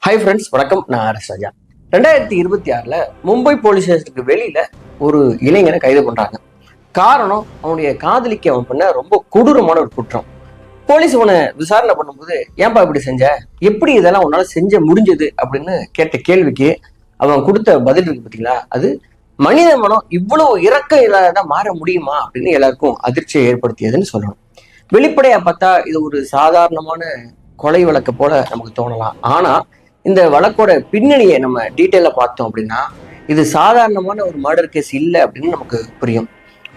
Hi friends, வணக்கம். நான் அரஸ் ராஜா. 2026 Mumbai police ஸ்டேஷனுக்கு வெளியில ஒரு இளைஞனை கைது பண்றாங்க. காரணம், அவனுடைய காதலிக்கு அவன் பண்ண ரொம்ப கொடூரமான ஒரு குற்றம். போலீஸ் அவனை விசாரணை பண்ணும்போது, ஏன்பா இப்படி செஞ்ச, எப்படி இதெல்லாம் உன்னால செஞ்ச முடிஞ்சது அப்படின்னு கேட்ட கேள்விக்கு அவன் கொடுத்த பதில் இருக்கு பார்த்தீங்களா, அது மனித மனம் இவ்வளவு இரக்கம் இல்லாத மாற முடியுமா அப்படின்னு எல்லாருக்கும் அதிர்ச்சியை ஏற்படுத்தியதுன்னு சொல்லணும். வெளிப்படையா பார்த்தா இது ஒரு சாதாரணமான கொலை வழக்கு போல நமக்கு தோணலாம். ஆனா இந்த வழக்கோட பின்னணியை நம்ம டீட்டெயிலா பார்த்தோம் அப்படின்னா, இது சாதாரணமான ஒரு மர்டர் கேஸ் இல்லை அப்படின்னு நமக்கு புரியும்.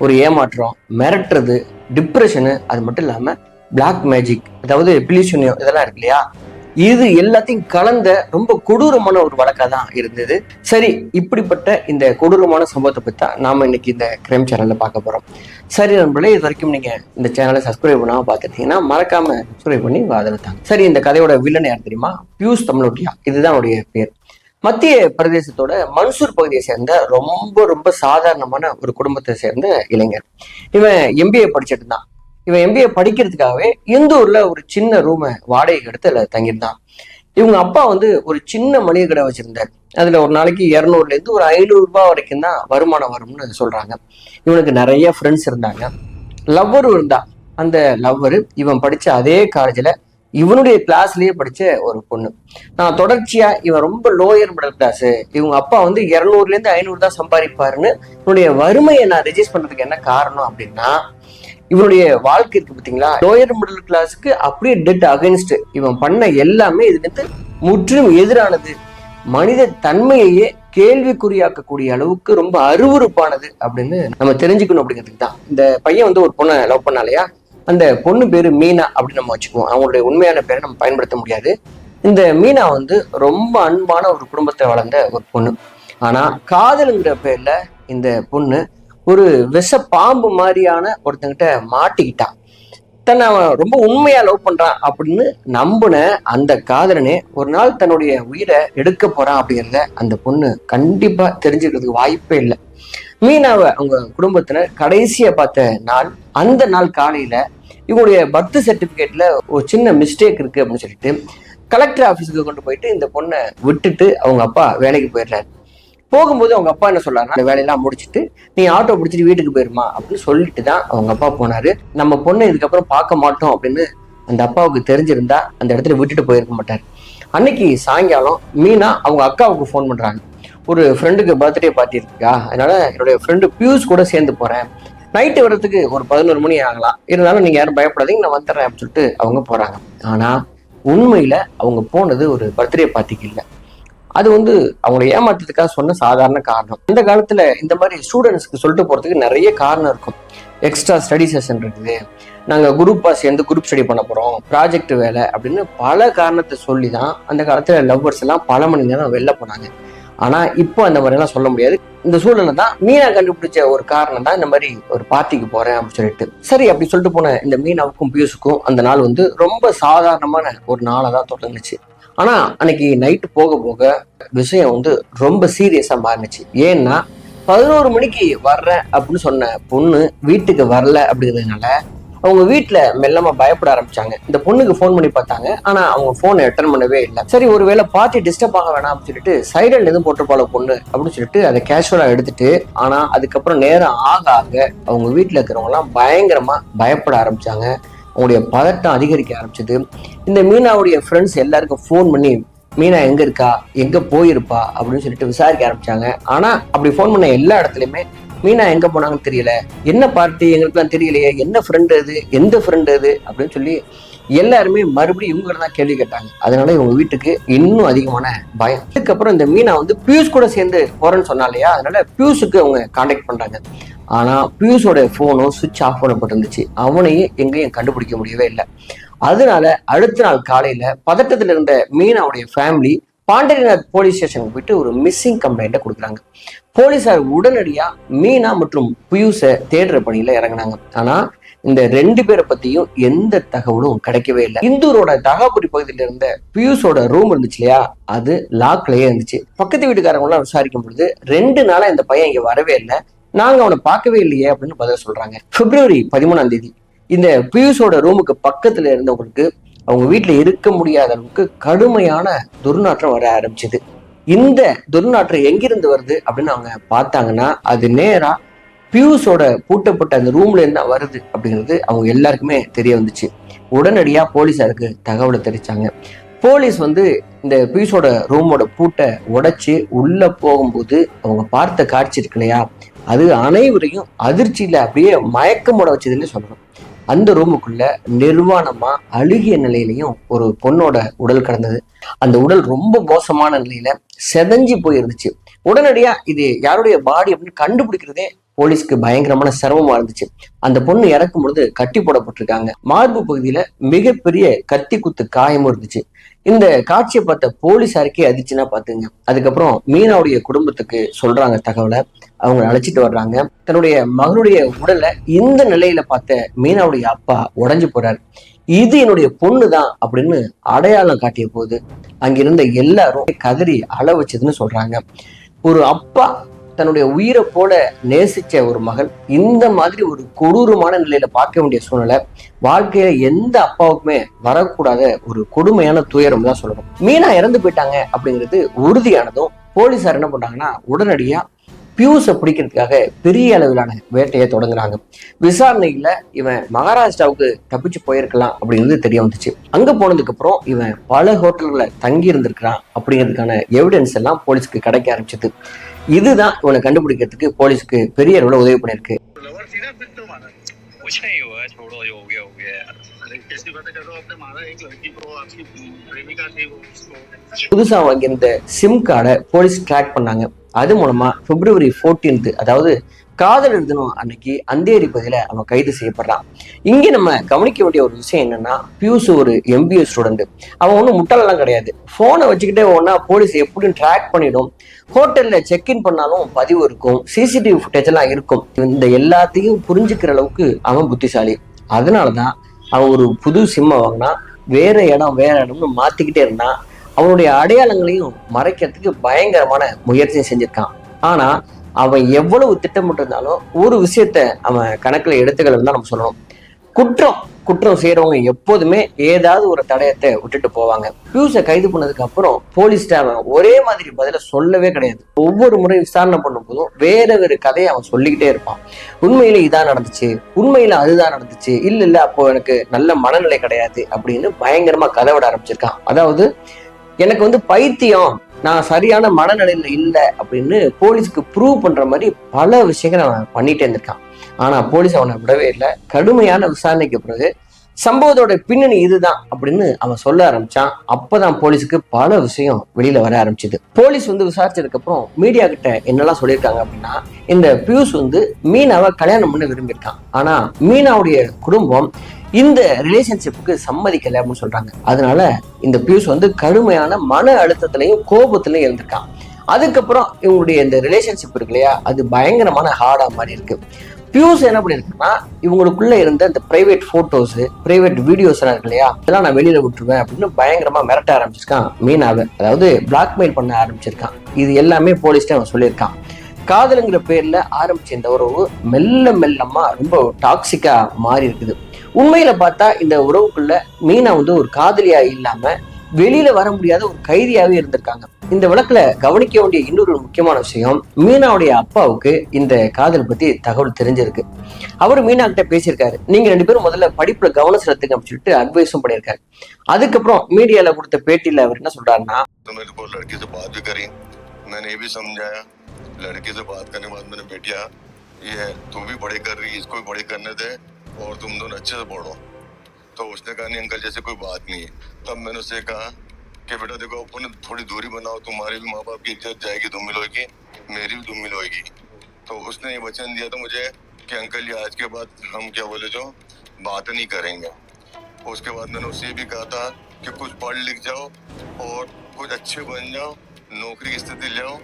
ஒரு ஏமாற்றம், மிரட்டுறது, டிப்ரெஷனு, அது மட்டும் இல்லாம பிளாக் மேஜிக், அதாவது பிலிசூனியம், இதெல்லாம் இருக்கு இல்லையா, இது எல்லாத்தையும் கலந்த ரொம்ப கொடூரமான ஒரு வழக்கா தான் இருந்தது. சரி, இப்படிப்பட்ட இந்த கொடூரமான சம்பவத்தை பத்தி தான் நாம இன்னைக்கு இந்த கிரைம் சேனல்ல பார்க்க போறோம். சரி நண்பர்களே, இது வரைக்கும் நீங்க இந்த சேனலை சப்ஸ்கிரைப் பண்ணாம பார்த்துட்டீங்கன்னா மறக்காம சப்ஸ்கிரைப் பண்ணி ஆதரவு தாங்க. சரி, இந்த கதையோட வில்லன் யார் தெரியுமா? பியூஷ் தமிழோட்டியா, இதுதான் அவருடைய பேர். மத்திய பிரதேசத்தோட மன்சூர் பகுதியை சேர்ந்த ரொம்ப ரொம்ப சாதாரணமான ஒரு குடும்பத்தை சேர்ந்த இளைஞர். இவன் எம்பிஏ படிச்சுட்டு தான். இவன் எம்பிஏ படிக்கிறதுக்காகவே இந்தூர்ல ஒரு சின்ன ரூமை வாடகைக்கு எடுத்து அதுல தங்கியிருந்தான். இவங்க அப்பா ஒரு சின்ன மளிகை கடை வச்சிருந்தார். அதுல ஒரு நாளைக்கு 200 ஒரு 500 ரூபாய் வரைக்கும் தான் வருமானம் வரும்னு சொல்றாங்க. இவனுக்கு நிறைய ஃப்ரெண்ட்ஸ் இருந்தாங்க. லவ்வரும் இருந்தா. அந்த லவ்வரு இவன் படிச்ச அதே காலேஜ்ல இவனுடைய கிளாஸ்லயே படிச்ச ஒரு பொண்ணு. நான் தொடர்ச்சியா இவன் ரொம்ப லோயர் மிடில் கிளாஸ், இவங்க அப்பா 200 500 தான் சம்பாதிப்பாருன்னு இவனுடைய வறுமையை நான் ரெஜிஸ்ட் பண்றதுக்கு என்ன காரணம் அப்படின்னா, இவனுடைய வாழ்க்கை இருக்கு பார்த்தீங்களா, லோயர் மிடில் கிளாஸுக்கு அப்படியே டெட் அகைன்ஸ்ட். இவன் பண்ண எல்லாமே இதுக்கு முற்றிலும் எதிரானது. மனித தன்மையையே கேள்விக்குறியாக்கக்கூடிய அளவுக்கு ரொம்ப அருவருப்பானது அப்படின்னு நம்ம தெரிஞ்சுக்கணும். அப்படிங்கிறதுக்கு தான் இந்த பையன் ஒரு பொண்ணை லவ் பண்ணாலையா, அந்த பொண்ணு பேரு மீனா அப்படின்னு நம்ம வச்சுக்குவோம். அவங்களுடைய உண்மையான பேரை நம்ம பயன்படுத்த முடியாது. இந்த மீனா ரொம்ப அன்பான ஒரு குடும்பத்தை வளர்ந்த ஒரு பொண்ணு. ஆனா காதலுங்கிற பேர்ல இந்த பொண்ணு ஒரு விஷ பாம்பு மாதிரியான ஒருத்தங்கிட்ட மாட்டிக்கிட்டான். தன்னை அவன் ரொம்ப உண்மையா லவ் பண்றான் அப்படின்னு நம்பின அந்த காதலனே ஒரு நாள் தன்னுடைய உயிரை எடுக்க போறான் அப்படிங்கிறத அந்த பொண்ணு கண்டிப்பா தெரிஞ்சுக்கிறதுக்கு வாய்ப்பே இல்லை. மீனாவை அவங்க குடும்பத்தினர் கடைசியா பார்த்த நாள், அந்த நாள் காலையில இவங்களுடைய பர்த் சர்டிபிகேட்ல ஒரு சின்ன மிஸ்டேக் இருக்கு அப்படின்னு சொல்லிட்டு கலெக்டர் ஆபீஸுக்கு கொண்டு போயிட்டு இந்த பொண்ணை விட்டுட்டு அவங்க அப்பா வேலைக்கு போயிடுறாரு. போகும்போது அவங்க அப்பா என்ன சொல்றாருன்னா, அந்த வேலையெல்லாம் முடிச்சுட்டு நீ ஆட்டோ பிடிச்சிட்டு வீட்டுக்கு போயிருமா அப்படின்னு சொல்லிட்டு தான் அவங்க அப்பா போனாரு. நம்ம பொண்ணை இதுக்கப்புறம் பார்க்க மாட்டோம் அப்படின்னு அந்த அப்பாவுக்கு தெரிஞ்சிருந்தா அந்த இடத்துல விட்டுட்டு போயிருக்க மாட்டாரு. அன்னைக்கு சாயங்காலம் மீனா அவங்க அக்காவுக்கு ஃபோன் பண்றாங்க. ஒரு ஃப்ரெண்டுக்கு பர்த்டே பார்ட்டி இருக்கா, அதனால என்னுடைய ஃப்ரெண்டு பியூஷ் கூட சேர்ந்து போறேன், நைட்டு வர்றதுக்கு ஒரு 11 மணி ஆகலாம், இருந்தாலும் நீங்க யாரும் பயப்படாதீங்க, நான் வந்துடுறேன் அப்படின்னு சொல்லிட்டு அவங்க போறாங்க. ஆனா உண்மையில அவங்க போனது ஒரு பர்த்டே பார்ட்டிக்கு இல்லை. அது அவங்களை ஏமாத்துறதுக்காக சொன்ன சாதாரண காரணம். இந்த காலத்துல இந்த மாதிரி ஸ்டூடெண்ட்ஸ்க்கு சொல்லிட்டு போறதுக்கு நிறைய காரணம் இருக்கும். எக்ஸ்ட்ரா ஸ்டடி செஷன் இருக்குது, நாங்க குரூப்பா சேர்ந்து குரூப் ஸ்டடி பண்ண போறோம், ப்ராஜெக்ட் வேலை அப்படின்னு பல காரணத்தை சொல்லி தான் அந்த காலத்துல லவ்வர்ஸ் எல்லாம் பல மணி நேரம் வெளில போனாங்க. ஆனா இப்போ அந்த மாதிரி எல்லாம் சொல்ல முடியாது. இந்த சூழல்ல தான் மீனா கண்டுபிடிச்ச ஒரு காரணம் தான் இந்த மாதிரி ஒரு பார்ட்டிக்கு போறேன் அப்படின்னு சொல்லிட்டு. சரி, அப்படி சொல்லிட்டு போன இந்த மீனாவுக்கும் பியூஸுக்கும் அந்த நாள் ரொம்ப சாதாரணமான ஒரு நாளை தான் தொடங்குச்சு. ஆனா அன்னைக்கு நைட்டு போக போக விஷயம் ரொம்ப சீரியஸா மாறினுச்சு. ஏன்னா 11 மணிக்கு வர்றேன் அப்படின்னு சொன்ன பொண்ணு வீட்டுக்கு வரல அப்படிங்கிறதுனால அவங்க வீட்டுல மெல்லமா பயப்பட ஆரம்பிச்சாங்க. இந்த பொண்ணுக்கு ஃபோன் பண்ணி பார்த்தாங்க, ஆனா அவங்க போனை அட்டன் பண்ணவே இல்லை. சரி, ஒருவேளை பார்ட்டி டிஸ்டர்ப் ஆக வேணாம் அப்படின்னு சொல்லிட்டு சைலண்ட் எதுவும் போட்டுருப்பாளோ பொண்ணு அப்படின்னு சொல்லிட்டு அதை கேஷுவலா எடுத்துட்டு, ஆனா அதுக்கப்புறம் நேரம் ஆக ஆக அவங்க வீட்டுல இருக்கிறவங்க எல்லாம் பயங்கரமா பயப்பட ஆரம்பிச்சாங்க. அவங்களுடைய பதட்டம் அதிகரிக்க ஆரம்பிச்சது. இந்த மீனாவுடைய ஃப்ரெண்ட்ஸ் எல்லாருக்கும் ஃபோன் பண்ணி மீனா எங்க இருக்கா, எங்க போயிருப்பா அப்படின்னு சொல்லிட்டு விசாரிக்க ஆரம்பிச்சாங்க. ஆனா அப்படி ஃபோன் பண்ண எல்லா இடத்துலயுமே மீனா எங்க போனாங்கன்னு தெரியல, என்ன பார்ட்டி எங்களுக்குலாம் தெரியலையே, என்ன ஃப்ரெண்டு அது, எந்த ஃப்ரெண்டு அது அப்படின்னு சொல்லி எல்லாருமே மறுபடியும் இவங்க தான் கேள்வி கேட்டாங்க. அதனால இவங்க வீட்டுக்கு இன்னும் அதிகமான பயம். அதுக்கப்புறம் இந்த மீனா பியூஸ் கூட சேர்ந்து போறேன்னு சொன்னா இல்லையா, அதனால பியூஸுக்கு அவங்க கான்டாக்ட் பண்றாங்க. ஆனா பியூஸோட போனும் சுவிட்ச் ஆஃப் பண்ணப்பட்டிருந்துச்சு. அவனையும் எங்கேயும் கண்டுபிடிக்க முடியவே இல்லை. அதனால அடுத்த நாள் காலையில பதட்டத்துல இருந்த மீனாவுடைய ஃபேமிலி பாண்டரிநாத் போலீஸ் ஸ்டேஷனுக்கு போயிட்டு ஒரு மிஸ்ஸிங் கம்ப்ளைண்ட்டை கொடுக்குறாங்க. போலீசார் உடனடியா மீனா மற்றும் பியூஸை தேடுற பணியில இறங்கினாங்க. ஆனா இந்த 2 பேரை பத்தியும் எந்த தகவலும் கிடைக்கவே இல்லை. இந்தூரோட தகாபுரி பகுதியில இருந்த பியூஸோட ரூம் இருந்துச்சு இல்லையா, அது லாக்லயே இருந்துச்சு. பக்கத்து வீட்டுக்காரங்க எல்லாம் விசாரிக்கும் பொழுது 2 நாளா இந்த பையன் இங்க வரவே இல்லை, நாங்க அவனை பார்க்கவே இல்லையே அப்படின்னு பதில் சொல்றாங்க. பிப்ரவரி 13 இந்த பியூஸோட ரூமுக்கு பக்கத்துல இருந்தவங்களுக்கு அவங்க வீட்டுல இருக்க முடியாத அளவுக்கு கடுமையான துர்நாற்றம் வர ஆரம்பிச்சது. இந்த துர்நாற்றம் எங்கிருந்து வருது அப்படின்னு அவங்க பார்த்தாங்கன்னா அது நேரா பியூஸோட பூட்டப்பட்ட அந்த ரூம்ல என்ன வருது அப்படிங்கிறது அவங்க எல்லாருக்குமே தெரிய வந்துச்சு. உடனடியா போலீஸாருக்கு தகவலை தெரிவிச்சாங்க. போலீஸ் இந்த பியூஸோட ரூமோட பூட்டை உடைச்சு உள்ள போகும்போது அவங்க பார்த்த காட்சி இருக்கு இல்லையா, அது அனைவரையும் அதிர்ச்சியில அப்படியே மயக்கமோட வச்சதுன்னு சொல்லணும். அந்த ரூமுக்குள்ள நிர்வாணமா அழுகிய நிலையிலையும் ஒரு பொண்ணோட உடல் கிடந்தது. அந்த உடல் ரொம்ப மோசமான நிலையில செதஞ்சு போயிருந்துச்சு. உடனடியா இது யாருடைய பாடி அப்படின்னு கண்டுபிடிக்கிறதே போலீஸ்க்கு பயங்கரமான சிரமமா இருந்துச்சு. அந்த பொண்ணு இறக்கும் பொழுது கட்டி போடப்பட்டிருக்காங்க. மார்பு பகுதியில மிகப்பெரிய கத்தி குத்து காயமும் இருந்துச்சு. இந்த காட்சியை பார்த்த போலீஸாருக்கே அதிர்ச்சினா பாத்துங்க. அதுக்கப்புறம் மீனாவுடைய குடும்பத்துக்கு சொல்றாங்க தகவலை. அவங்க அழைச்சிட்டு வர்றாங்க. தன்னுடைய மகனுடைய உடலை இந்த நிலையில பார்த்த மீனாவுடைய அப்பா உடைஞ்சு போறாரு. இது என்னுடைய பொண்ணு தான் அப்படின்னு அடையாளம் காட்டிய போது அங்கிருந்த எல்லாரும் கதறி அழ வச்சதுன்னு சொல்றாங்க. ஒரு அப்பா தன்னுடைய உயிரை போல நேசிச்ச ஒரு மகள் இந்த மாதிரி ஒரு கொடூரமான நிலையில பார்க்க வேண்டிய சூழ்நிலை வாழ்க்கையில எந்த அப்பாவுக்குமே வரக்கூடாத ஒரு கொடுமையான துயரம் தான் சொல்லணும். மீனா இறந்து போயிட்டாங்க அப்படிங்கிறது உறுதியானதும் போலீசார் என்ன பண்றாங்கன்னா உடனடியா பியூஸை பிடிக்கிறதுக்காக பெரிய அளவிலான வேட்டையை தொடங்குறாங்க. விசாரணையில இவன் மகாராஷ்டிராவுக்கு தப்பிச்சு போயிருக்கலாம் அப்படிங்கிறது தெரிய வந்துச்சு. அங்க போனதுக்கு அப்புறம் இவன் பல ஹோட்டல்களை தங்கி இருந்திருக்கிறான் அப்படிங்கிறதுக்கான எவிடன்ஸ் எல்லாம் போலீஸ்க்கு கிடைக்க ஆரம்பிச்சது. இதுதான் இவனை கண்டுபிடிக்கிறதுக்கு போலீஸ்க்கு பெரிய அளவுல உதவி பண்ணிருக்கு. புதுசா வாங்கியிருந்த சிம் கார்டை போலீஸ் ட்ராக் பண்ணாங்க. அது மூலமா February 14th, அதாவது காதலர் தினம் அன்னைக்கு அந்தேரி பகுதியில அவன் கைது செய்யப்படுறான். இங்க நம்ம கவனிக்க வேண்டிய ஒரு விஷயம் என்னன்னா, பியூஸ் ஒரு MBA ஸ்டூடெண்ட். அவன் ஒன்றும் முட்டாளெல்லாம் கிடையாது. போனை வச்சுக்கிட்டே ஒன்னா போலீஸ் எப்படியும் ட்ராக் பண்ணிடும். ஹோட்டல்ல செக்இன் பண்ணாலும் பதிவு இருக்கும், CCTV ஃபுட்டேஜ் எல்லாம் இருக்கும். இந்த எல்லாத்தையும் புரிஞ்சுக்கிற அளவுக்கு அவன் புத்திசாலி. அதனாலதான் அவன் ஒரு புது சிம்மை வாங்கினா வேற இடம்னு மாத்திக்கிட்டே இருந்தான். அவனுடைய அடையாளங்களையும் மறைக்கிறதுக்கு பயங்கரமான முயற்சியை செஞ்சிருக்கான். ஆனா அவன் எவ்வளவு திட்டமிட்டிருந்தாலும் ஒரு விஷயத்த அவன் கணக்குல எடுத்துக்கலன்னு தான் நம்ம சொல்லணும். குற்றம் செய்யறவங்க எப்போதுமே ஏதாவது ஒரு தடயத்தை விட்டுட்டு போவாங்க. பியூஸை கைது பண்ணதுக்கு அப்புறம் போலீஸ்ட அவன் ஒரே மாதிரி பதில சொல்லவே கிடையாது. ஒவ்வொரு முறை விசாரணை பண்ணும் போதும் வேற கதையை அவன் சொல்லிக்கிட்டே இருப்பான். உண்மையில இதான் நடந்துச்சு, உண்மையில அதுதான் நடந்துச்சு, இல்ல அப்போ எனக்கு நல்ல மனநிலை கிடையாது அப்படின்னு பயங்கரமா கதை விட ஆரம்பிச்சிருக்கான். அதாவது எனக்கு பைத்தியம், நான் சரியான மனநிலையில இல்லை அப்படின்னு போலீஸுக்கு ப்ரூவ் பண்ற மாதிரி பல விஷயங்கள் அவன் பண்ணிட்டே இருந்திருக்கான். ஆனா போலீஸ் அவனை விடவே இல்லை. கடுமையான விசாரணைக்கு பிறகு சம்பவத்தோட பின்னணி இதுதான் அப்படின்னு அவன் சொல்ல ஆரம்பிச்சான். அப்பதான் போலீஸுக்கு பல விஷயம் வெளியில வர ஆரம்பிச்சது. போலீஸ் விசாரிச்சதுக்கு அப்புறம் மீடியா கிட்ட என்னெல்லாம் சொல்லியிருக்காங்க அப்படின்னா, இந்த பியூஸ் மீனாவை கல்யாணம் பண்ண விரும்பியிருக்கான். ஆனா மீனாவுடைய குடும்பம் இந்த ரிலேஷன்ஷிப்புக்கு சம்மதிக்கல அப்படின்னு சொல்றாங்க. அதனால இந்த பியூஸ் கடுமையான மன அழுத்தத்திலையும் கோபத்திலையும் இருந்திருக்கான். அதுக்கப்புறம் இவங்களுடைய இந்த ரிலேஷன்ஷிப் இருக்கு இல்லையா, அது பயங்கரமான ஹார்டா மாதிரி இருக்கு. பியூஸ் என்ன பண்ணிருக்குன்னா, இவங்களுக்குள்ள இருந்த இந்த பிரைவேட் போட்டோஸ், பிரைவேட் வீடியோஸ் எல்லாம் இருக்கு இல்லையா, இதெல்லாம் நான் வெளியில விட்டுருவேன் அப்படின்னு பயங்கரமா மிரட்ட ஆரம்பிச்சிருக்கான் மீனாவை. அதாவது பிளாக்மெயில் பண்ண ஆரம்பிச்சிருக்கான். இது எல்லாமே போலீஸ்ட அவன் சொல்லியிருக்கான். காதலுங்கிற பேர்ல ஆரம்பிச்ச இந்த உறவு மெல்லமா ரொம்ப டாக்ஸிக்கா மாறி இருக்குது. உண்மையில பார்த்தா இந்த உறவுக்குள்ள மீனா ஒரு காதலியா இல்லாம வெளியில வர முடியாத ஒரு கைதியாவே இருந்திருக்காங்க. இந்த வழக்குல கவனிக்க வேண்டிய இன்னொரு முக்கியமான விஷயம், மீனாவுடைய அப்பாவுக்கு இந்த காதல் பத்தி தகவல் தெரிஞ்சிருக்கு. அவரு மீனா கிட்ட பேசியிருக்காரு. நீங்க 2 பேரும் முதல்ல படிப்புல கவனம் செலுத்துங்க அப்படின்னு சொல்லிட்டு அட்வைஸும் பண்ணியிருக்காரு. அதுக்கப்புறம் மீடியால கொடுத்த பேட்டியில அவர் என்ன சொல்றாருன்னா, लड़के से बात करने के बाद मैंने बेटिया ये तू भी बड़े कर रही, इसको भी बड़े करने दे और तुम दोनों अच्छे से पढ़ो। तो उसने कहा नहीं अंकल जैसे कोई बात नहीं है। तब मैंने उससे कहा कि बेटा देखो अपन थोड़ी दूरी बनाओ, तुम्हारी भी माँ बाप की इज्जत जाएगी, धूमिल होगी, मेरी भी धूमिल होगी। तो उसने ये वचन दिया था मुझे कि अंकल ये आज के बाद हम क्या बोले जो बात नहीं करेंगे। उसके बाद मैंने उससे भी कहा था कि कुछ पढ़ लिख जाओ और कुछ अच्छे बन जाओ, नौकरी की स्थिति ले आओ,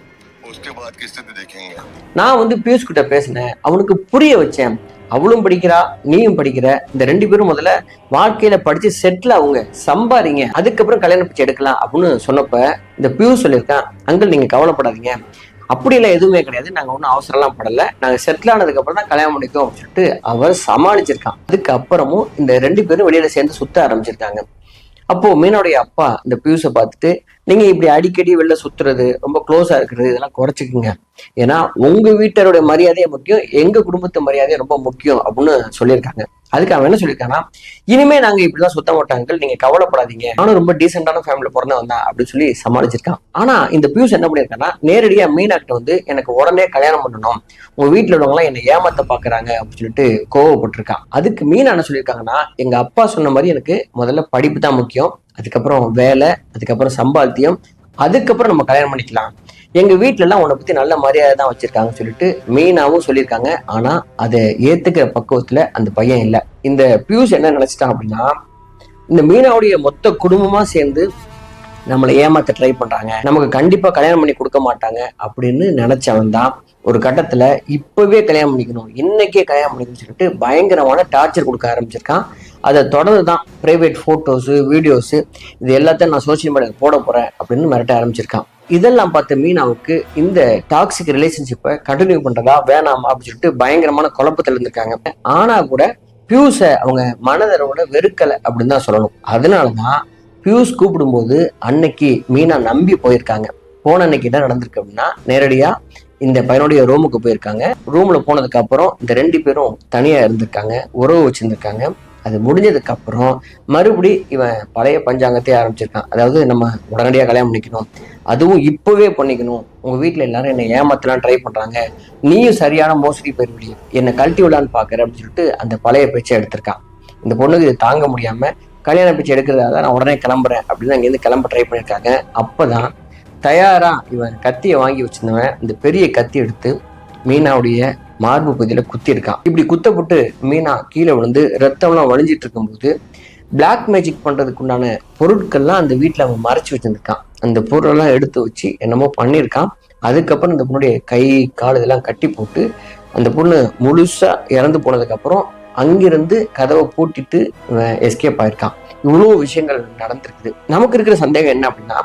நான் பியூஸ் கிட்ட பேசினேன், அவனுக்கு புரிய வச்சேன். அவளும் படிக்கிறா, நீயும் படிக்கிற, இந்த 2 பேரும் முதல்ல வாழ்க்கையில படிச்சு செட்டில் ஆகுங்க, சம்பாதிங்க, அதுக்கப்புறம் கல்யாணம் பிச்சை எடுக்கலாம் அப்படின்னு சொன்னப்ப இந்த பியூஸ் சொல்லியிருக்கான், அங்கிள் நீங்க கவலைப்படாதீங்க, அப்படியெல்லாம் எதுவுமே கிடையாது, நாங்க ஒன்றும் அவசரம்லாம் படல, நாங்க செட்டில் ஆனதுக்கு அப்புறம் தான் கல்யாணம் பண்ணிக்கோம் சொல்லிட்டு அவர் சமாளிச்சிருக்கான். அதுக்கப்புறமும் இந்த 2 பேரும் வெளியில சேர்ந்து சுத்த ஆரம்பிச்சிருக்காங்க. அப்போ மீனாவுடைய அப்பா இந்த பியூஸை பார்த்துட்டு, நீங்க இப்படி அடிக்கடி வெளில சுத்துறது, ரொம்ப க்ளோஸா இருக்கிறது இதெல்லாம் குறைச்சிக்குங்க. ஏன்னா உங்க வீட்டருடைய மரியாதையே முக்கியம், எங்க குடும்பத்து மரியாதையே ரொம்ப முக்கியம் அப்படின்னு சொல்லியிருக்காங்க. அதுக்கு அவன் என்ன சொல்லியிருக்கான்னா, இனிமே நாங்க இப்படிலாம் சுத்த மாட்டாங்க, நீங்க கவலைப்படாதீங்க, நானும் ரொம்ப டீசென்டான ஃபேமிலில பிறந்தவன் தான் அப்படின்னு சொல்லி சமாளிச்சிருக்கான். ஆனா இந்த பியூஸ் என்ன பண்ணியிருக்கான்னா, நேரடியா மீனாக்கிட்ட வந்து எனக்கு உடனே கல்யாணம் பண்ணணும், உங்க வீட்டுல உள்ளவங்க எல்லாம் என்னை ஏமாத்த பாக்குறாங்க அப்படின்னு சொல்லிட்டு கோவப்பட்டிருக்கான். அதுக்கு மீனா என்ன சொல்லியிருக்காங்கன்னா, எங்க அப்பா சொன்ன மாதிரி எனக்கு முதல்ல படிப்பு தான் முக்கியம், அதுக்கப்புறம் வேலை, அதுக்கப்புறம் சம்பாத்தியம், அதுக்கப்புறம் நம்ம கல்யாணம் பண்ணிக்கலாம். எங்க வீட்டுல எல்லாம் உன்னை பத்தி நல்ல மரியாதை தான் வச்சிருக்காங்கன்னு சொல்லிட்டு மீனாவும் சொல்லியிருக்காங்க. ஆனா அதை ஏத்துக்கிற பக்குவத்துல அந்த பையன் இல்ல. இந்த பியூஸ் என்ன நினைச்சிட்டான் அப்படின்னா, இந்த மீனாவுடைய மொத்த குடும்பமா சேர்ந்து நம்மளை ஏமாத்த ட்ரை பண்றாங்க, நமக்கு கண்டிப்பா கல்யாணம் பண்ணி கொடுக்க மாட்டாங்க அப்படின்னு நினைச்சவன் தான் ஒரு கட்டத்துல இப்பவே கல்யாணம் பண்ணிக்கணும், இன்னைக்கே கல்யாணம் பண்ணிக்கணும்னு சொல்லிட்டு பயங்கரமான டார்ச்சர் கொடுக்க ஆரம்பிச்சிருக்கான். அதை தொடர்ந்து தான் பிரைவேட் போட்டோஸ், வீடியோஸ் இது எல்லாத்தையும் நான் சோசியல் மீடியாவில் போட போறேன் அப்படின்னு மிரட்ட ஆரம்பிச்சிருக்கான். இதெல்லாம் பார்த்த மீனாவுக்கு இந்த டாக்ஸிக் ரிலேஷன்ஷிப்பை கண்டினியூ பண்றதா வேணாமா அப்படின்னு சொல்லிட்டு பயங்கரமான குழப்பத்தில் இருந்திருக்காங்க. ஆனா கூட பியூஸை அவங்க மனதரோட வெறுக்கலை அப்படின்னு தான் சொல்லணும். அதனாலதான் பியூஸ் கூப்பிடும்போது அன்னைக்கு மீனா நம்பி போயிருக்காங்க. போன அன்னைக்கு என்ன நடந்திருக்கு அப்படின்னா, நேரடியா இந்த பையனுடைய ரூமுக்கு போயிருக்காங்க. ரூம்ல போனதுக்கு அப்புறம் இந்த 2 பேரும் தனியா இருந்திருக்காங்க, உறவு வச்சிருந்திருக்காங்க. அது முடிஞ்சதுக்கு அப்புறம் மறுபடி இவன் பழைய பஞ்சாங்கத்தை ஆரம்பிச்சிருக்கான். அதாவது நம்ம உடனடியாக கல்யாணம் பண்ணிக்கணும், அதுவும் இப்பவே பண்ணிக்கணும், உங்க வீட்டுல எல்லாரும் என்னை ஏமாத்தலாம் ட்ரை பண்றாங்க, நீயும் சரியான மோசடி போயிருவிடி, என்னை கழட்டி விடலான்னு பாக்குற அப்படின்னு சொல்லிட்டு அந்த பழைய பேச்சை எடுத்திருக்கான். இந்த பொண்ணுக்கு இது தாங்க முடியாம கல்யாண பேச்சு எடுக்கிறதா நான் உடனே கிளம்புறேன் அப்படின்னு அங்கேருந்து கிளம்ப ட்ரை பண்ணியிருக்காங்க. அப்பதான் தயாரா இவன் கத்தியை வாங்கி வச்சிருந்தவன் இந்த பெரிய கத்தி எடுத்து மீனாவுடைய மார்பு பகுதியில குத்தி இருக்கான். இப்படி குத்தப்பட்டு மீனா கீழே விழுந்து ரத்தம்லாம் வழிஞ்சிட்டு இருக்கும்போது பிளாக் மேஜிக் பண்றதுக்கு உண்டான பொருட்கள்லாம் அந்த வீட்டுல அவன் மறைச்சு வச்சிருந்திருக்கான். அந்த பொருளெல்லாம் எடுத்து வச்சு என்னமோ பண்ணியிருக்கான். அதுக்கப்புறம் இந்த பொண்ணுடைய கை கால் இதெல்லாம் கட்டி போட்டு அந்த பொண்ணு முழுசா இறந்து போனதுக்கு அப்புறம் அங்கிருந்து கதவை பூட்டிட்டு எஸ்கேப் ஆயிருக்கான். இவ்வளவு விஷயங்கள் நடந்திருக்குது. நமக்கு இருக்கிற சந்தேகம் என்ன அப்படின்னா,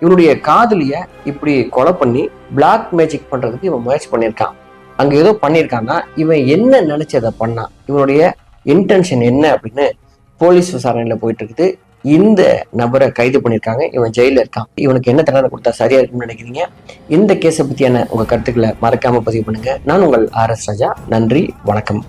இவனுடைய காதலிய இப்படி கொலை பண்ணி பிளாக் மேஜிக் பண்றதுக்கு இவன் முயற்சி பண்ணியிருக்கான். அங்க ஏதோ பண்ணியிருக்கான்னா இவன் என்ன நினைச்சு அதை பண்ணான், இவனுடைய இன்டென்ஷன் என்ன அப்படின்னு போலீஸ் விசாரணையில போயிட்டு இருக்குது. இந்த நபரை கைது பண்ணியிருக்காங்க, இவன் ஜெயில இருக்கான். இவனுக்கு என்ன தண்டனை கொடுத்தா சரியா இருக்கும்னு நினைக்கிறீங்க? இந்த கேஸை பத்தியான உங்க கருத்துக்களை மறக்காம பதிவு பண்ணுங்க. நான் உங்கள் RS ராஜா. நன்றி, வணக்கம்.